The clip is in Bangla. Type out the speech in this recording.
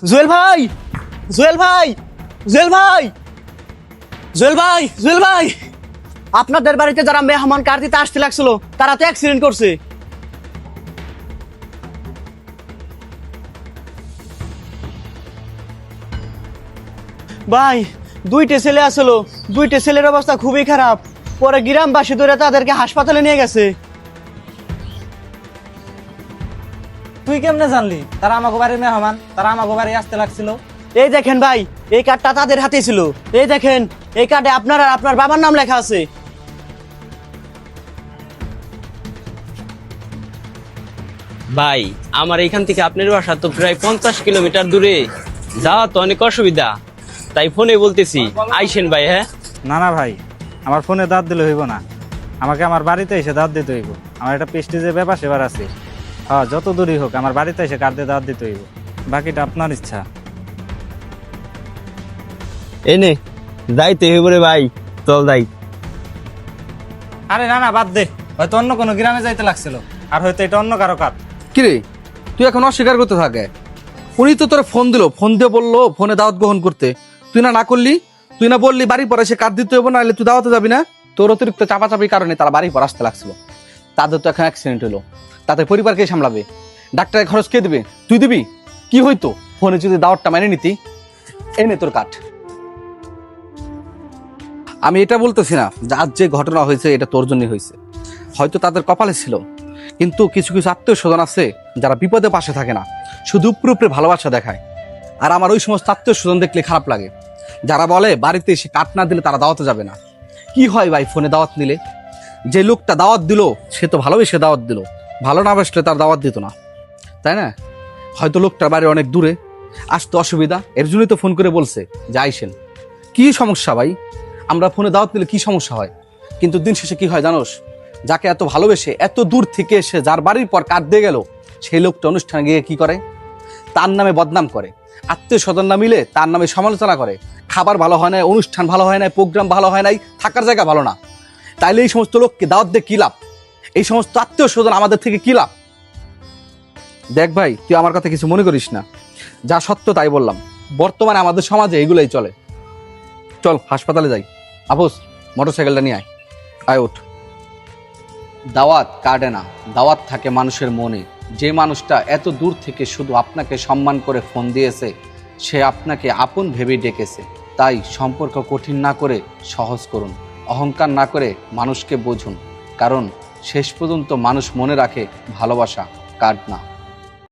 জুয়েল ভাই, জুয়েল ভাই, জুয়েল ভাই, জুয়েল ভাই, জুয়েল ভাই, আপনাদের বাড়িতে যারা মেহমান কার দিতে আসতে লাগছিল তারা তো অ্যাক্সিডেন্ট করছে। ভাই, দুইটা ছেলে আসলো, দুইটা ছেলের অবস্থা খুবই খারাপ। পরে গ্রামবাসী ধরে তাদেরকে হাসপাতালে নিয়ে গেছে। তুই কেমনে জানলি তারা আমাকে বাড়ির মেহমান, তারা আমাকে বাড়ি আসতে লাগছিল? এই দেখেন ভাই, এই কার্ডটা তাদের হাতে ছিল। এই দেখেন, এই কার্ডে আপনার আর আপনার বাবার নাম লেখা আছে। ভাই, আমার এখান থেকে আপনার বাসা তো প্রায় 50 কিলোমিটার দূরে, যাওয়া তো অনেক অসুবিধা, তাই ফোনে বলতেছি আইসেন ভাই। হ্যাঁ না না ভাই, আমার ফোনে দাঁত দিলে হইব না, আমাকে আমার বাড়িতে এসে দাঁত দিতে হইব। আমার একটা পেস্টিজের ব্যাপার সেবার আছে। হ্যাঁ, যত দূরই হোক আমার বাড়িতে এসে কার্ডে দাঁত দিতে হইব, বাকিটা আপনার ইচ্ছা। এনে যাইতে হইব রে ভাই, চল যাই। আরে না না, বাদ দে, হয়তো অন্য কোনো গ্রামে যাইতে লাগছিল, আর হয়তো এটা অন্য কারো কাজ। কিরে, তুই এখন অস্বীকার করতে থাকে? উনি তো তোর ফোন দিল, ফোন দিয়ে বললো ফোনে দাওয়াত গ্রহণ করতে, তুই না করলি? তুই না বললি বাড়ি পর এসে কার্ড দিতে হইব, নাহলে তুই দাওয়াতে যাবি না? তোর অতিরিক্ত চাপাচাপির কারণে তারা বাড়ি পর আসতে লাগছিল। তাদের তো এখন অ্যাক্সিডেন্ট হলো, তাদের পরিবারকে সামলাবে, ডাক্তারের খরচ কে দিবে? তুই দিবি? কি হইতো ফোনে যদি দাওয়াতটা মেনে নিতি? এনে তোর কাঠ। আমি এটা বলতেছি না যে আজ যে ঘটনা হয়েছে এটা তোর জন্য হয়েছে, হয়তো তাদের কপালে ছিল, কিন্তু কিছু কিছু আত্মীয় স্বজন আছে যারা বিপদে পাশে থাকে না, শুধু উপরে উপরে ভালোবাসা দেখায়। আর আমার ওই সমস্ত আত্মীয় স্বজন দেখলে খারাপ লাগে, যারা বলে বাড়িতে এসে কাঠ না দিলে তারা দাওয়াতে যাবে না। কি হয় ভাই ফোনে দাওয়াত নিলে? যে লোকটা দাওয়াত দিল সে তো ভালোবেসে দাওয়াত দিল, ভালো না বাসলে তার দাওয়াত দিত না, তাই না? হয়তো লোকটার বাড়ি অনেক দূরে, আসতে অসুবিধা, এর জন্যই তো ফোন করে বলছে যে আইসেন। কি সমস্যা ভাই? আমরা ফোনে দাওয়াত দিলে কি সমস্যা হয়? কিন্তু দিন শেষে কি হয় জানোস? যাকে এত ভালোবেসে এত দূর থেকে এসে যার বাড়ির পর কাঠ দিয়ে গেল, সেই লোকটা অনুষ্ঠানে গিয়ে কি করে? তার নামে বদনাম করে, আত্মীয় স্বজন না মিলে তার নামে সমালোচনা করে। খাবার ভালো হয় না, অনুষ্ঠান ভালো হয় না, প্রোগ্রাম ভালো হয় নাই, থাকার জায়গা ভালো না। তাইলে এই সমস্ত লোককে দাওয়াত দিয়ে কি লাভ? এই সমস্ত আত্মীয় স্বজন আমাদের থেকে কি লাভ? দেখ ভাই, তুই আমার কথা কিছু মনে করিস না, যা সত্য তাই বললাম। বর্তমানে আমাদের সমাজে এগুলোই চলে। চল হাসপাতালে যাই। আপোস, মোটরসাইকেলটা নিয়ে আয়, আয় ওঠ। দাওয়াত কাটে না, দাওয়াত থাকে মানুষের মনে। যে মানুষটা এত দূর থেকে শুধু আপনাকে সম্মান করে ফোন দিয়েছে, সে আপনাকে আপন ভেবে ডেকেছে। তাই সম্পর্ক কঠিন না করে সহজ করুন, অহংকার না করে মানুষকে বুঝুন, কারণ শেষ পর্যন্ত মানুষ মনে রাখে ভালোবাসা, কার্ড না।